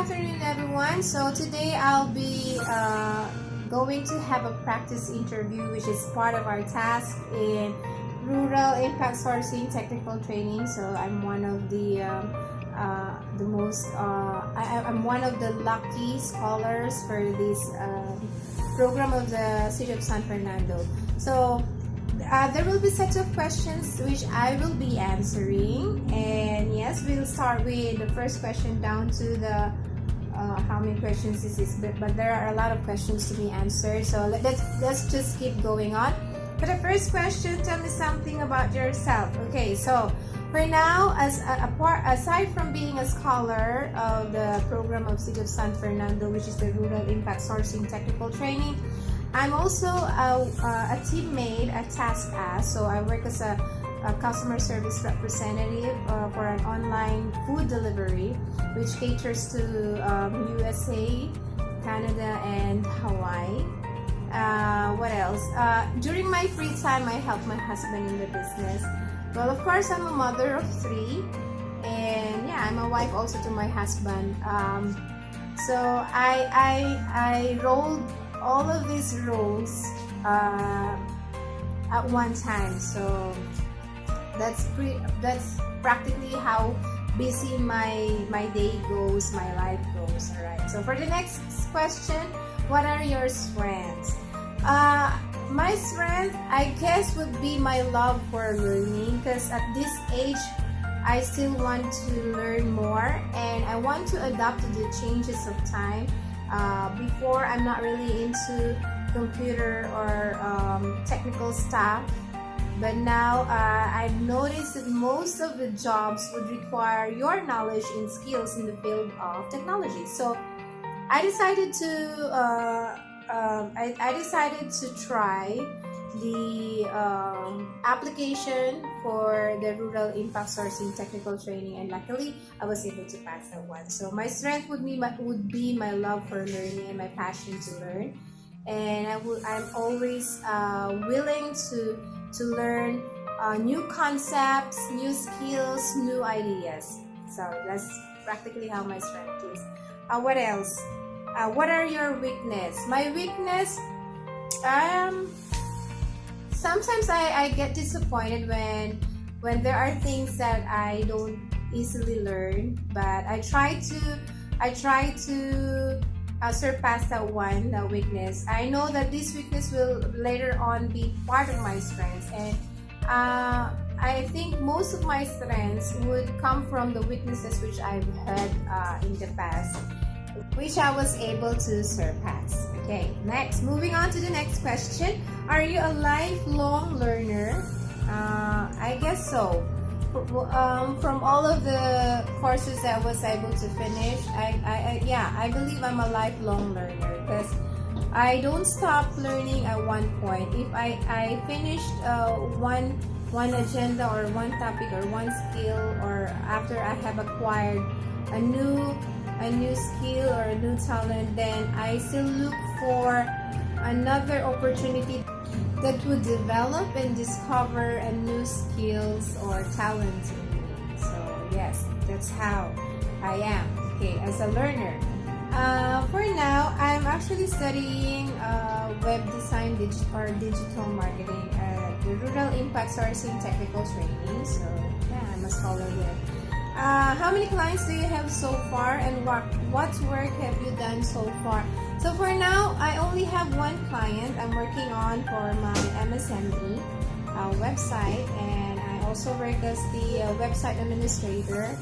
afternoon, everyone. So today I'll be going to have a practice interview, which is part of our task in rural impact sourcing technical training. So I'm one of I'm one of the lucky scholars for this program of the City of San Fernando. So there will be sets of questions which I will be answering, and yes, we'll start with the first question down to the how many questions is this, but there are a lot of questions to be answered, so let's just keep going on. For the first question, tell me something about yourself. Okay, so for now, aside from being a scholar of the program of City of San Fernando, which is the Rural Impact Sourcing Technical Training, I'm also a teammate at TaskAsk. So I work as a customer service representative for an online food delivery, which caters to USA, Canada, and Hawaii. What else? During my free time, I help my husband in the business. Well, of course, I'm a mother of 3, and yeah, I'm a wife also to my husband. So I rolled all of these roles at one time. So that's practically how busy my day goes, my life goes. All right. So for the next question, what are your strengths? My strength, I guess, would be my love for learning, because at this age I still want to learn more and I want to adapt to the changes of time. Before, I'm not really into computer or technical stuff, but now I've noticed that most of the jobs would require your knowledge and skills in the field of technology. So I decided to try the application for the Rural Impact Sourcing Technical Training, and luckily I was able to pass that one. So my strength would be my love for learning and my passion to learn, and I'm always willing to learn new concepts, new skills, new ideas. So that's practically how my strength is. What else? What are your weakness? My weakness, sometimes I get disappointed when there are things that I don't easily learn, but I try to surpass that weakness. I know that this weakness will later on be part of my strengths, and I think most of my strengths would come from the weaknesses which I've had in the past, which I was able to surpass. Okay, next, moving on to the next question. Are you a lifelong learner? I guess so. From all of the courses that I was able to finish, I believe I'm a lifelong learner, because I don't stop learning at one point. If I finished one agenda or one topic or one skill, or after I have acquired a new skill or a new talent, then I still look for another opportunity that would develop and discover a new skills or talent in me. So yes, that's how I am, okay, as a learner. For now, I'm actually studying web design or digital marketing at the Rural Impact Sourcing Technical Training. So yeah, I'm a scholar here. How many clients do you have so far, and what work have you done so far? So for now, I only have one client I'm working on for my MSME website, and I also work as the website administrator.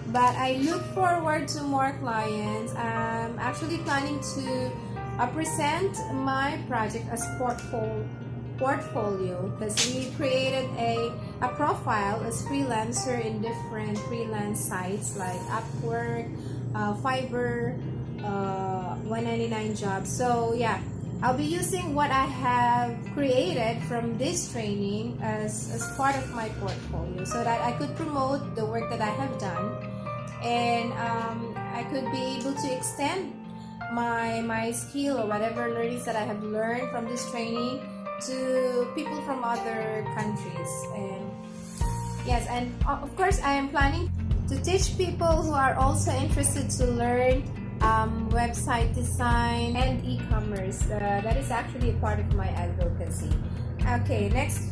But I look forward to more clients. I'm actually planning to present my project as portfolio, because we created a profile as freelancer in different freelance sites like Upwork, Fiverr, 199 jobs. So yeah, I'll be using what I have created from this training as part of my portfolio, so that I could promote the work that I have done, and I could be able to extend my skill or whatever learnings that I have learned from this training to people from other countries. And yes, and of course I am planning to teach people who are also interested to learn website design, and e-commerce. That is actually a part of my advocacy. Okay, next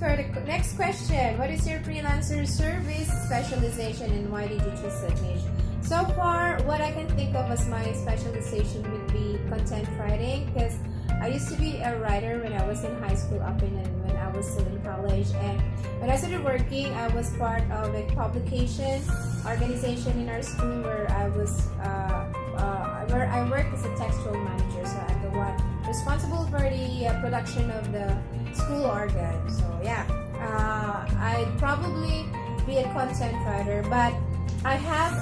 question. What is your freelancer service specialization and why did you choose that niche? So far, what I can think of as my specialization would be content writing, because I used to be a writer when I was in high school up in and when I was still in college, and when I started working, I was part of a publication organization in our school where I worked as a textual manager. So I'm the one responsible for the production of the school organ. So yeah, I'd probably be a content writer, but I have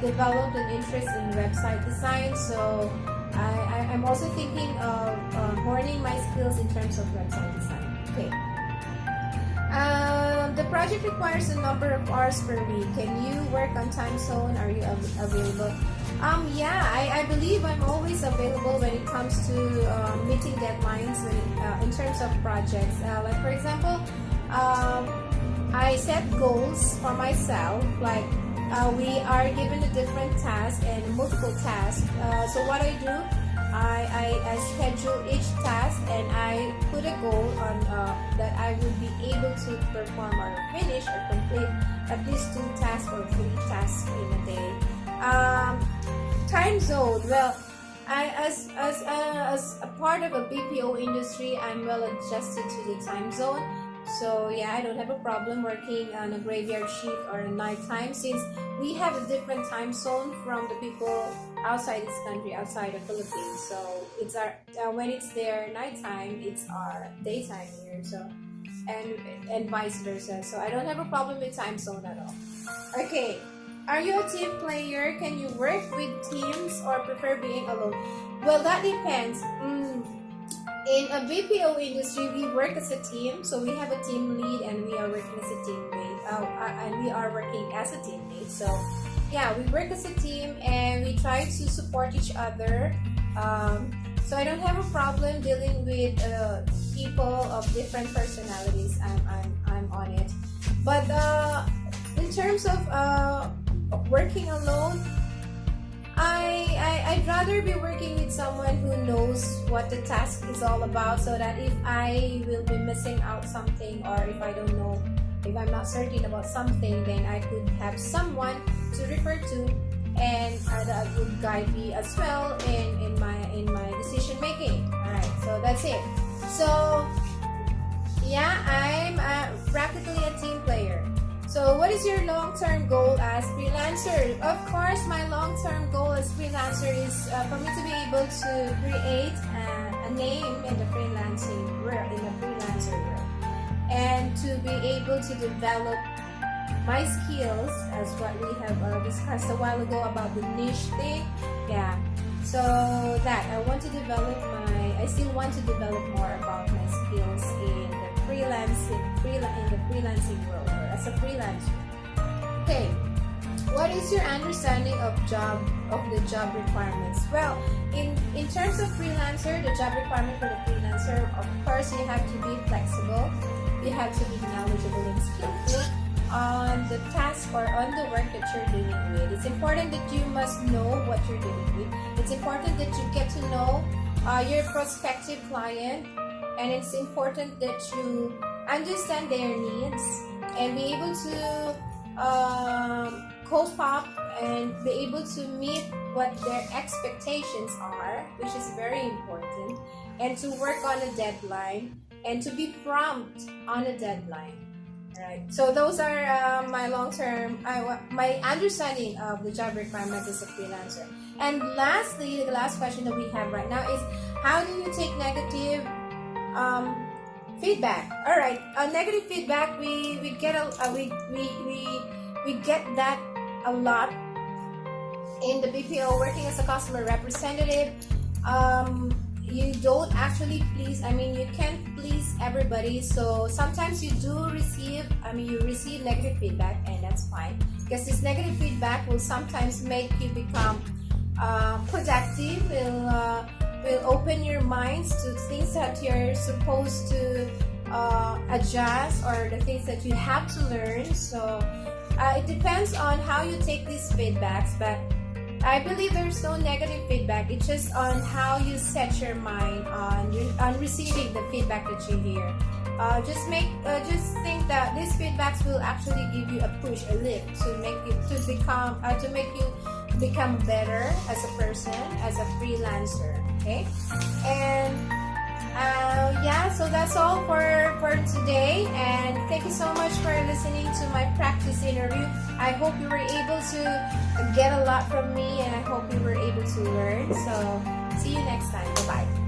developed an interest in website design, so I'm also thinking of honing my skills in terms of website design. Okay. The project requires a number of hours per week. Can you work on time zone? Are you available? Yeah, I believe I'm always available when it comes to meeting deadlines in terms of projects. Like for example, I set goals for myself, like we are given a different task and multiple tasks. So what I do, I schedule each task and I put a goal on that I will be able to perform or finish or complete at least 2 tasks or 3 tasks in a day. Time zone. Well, as a part of a BPO industry, I'm well adjusted to the time zone. So yeah, I don't have a problem working on a graveyard shift or a night time, since we have a different time zone from the people outside this country, outside the Philippines. So it's our when it's their nighttime, it's our daytime here. So and vice versa. So I don't have a problem with time zone at all. Okay, are you a team player? Can you work with teams or prefer being alone? Well, that depends. In a BPO industry, we work as a team, so we have a team lead and we are working as a teammate. And we are working as a teammate. So yeah, we work as a team and we try to support each other. So I don't have a problem dealing with people of different personalities. I'm on it. But in terms of working alone, I'd rather be working with someone who knows what the task is all about, so that if I will be missing out something, or if I don't know, if I'm not certain about something, then I could have someone to refer to, and that would guide me as well in my decision making. Alright, so that's it. So yeah, I'm practically a team player. So what is your long-term goal as freelancer? Of course, my long-term goal as freelancer is for me to be able to create a name in the freelancing world, and to be able to develop my skills, as what we have discussed a while ago about the niche thing. Yeah. So that I still want to develop more about my skills in the freelancing world, or as a freelancer. Okay, what is your understanding of the job requirements? Well, in terms of freelancer, the job requirement for the freelancer, of course, you have to be flexible, you have to be knowledgeable and skillful on the task or on the work that you're dealing with. It's important that you must know what you're dealing with. It's important that you get to know your prospective client, and it's important that you understand their needs and be able to cope up and be able to meet what their expectations are, which is very important, and to work on a deadline and to be prompt on a deadline. Right. So those are my long-term, my understanding of the job requirement as a freelancer. And lastly, the last question that we have right now is, how do you take negative feedback? All right, negative feedback, we get we get that a lot in the BPO, working as a customer representative. You don't actually please, you can't please everybody, so sometimes you do receive, you receive negative feedback, and that's fine, because this negative feedback will sometimes make you become productive, will open your minds to things that you're supposed to adjust, or the things that you have to learn. So it depends on how you take these feedbacks, but I believe there's no negative feedback. It's just on how you set your mind on receiving the feedback that you hear. Just think that these feedbacks will actually give you a push, a lift to make you become better as a person, as a freelancer. Okay, and yeah, so that's all for today, and thank you so much for listening to my practice interview. I hope you were able to get a lot from me, and I hope you were able to learn. So see you next time. Bye bye.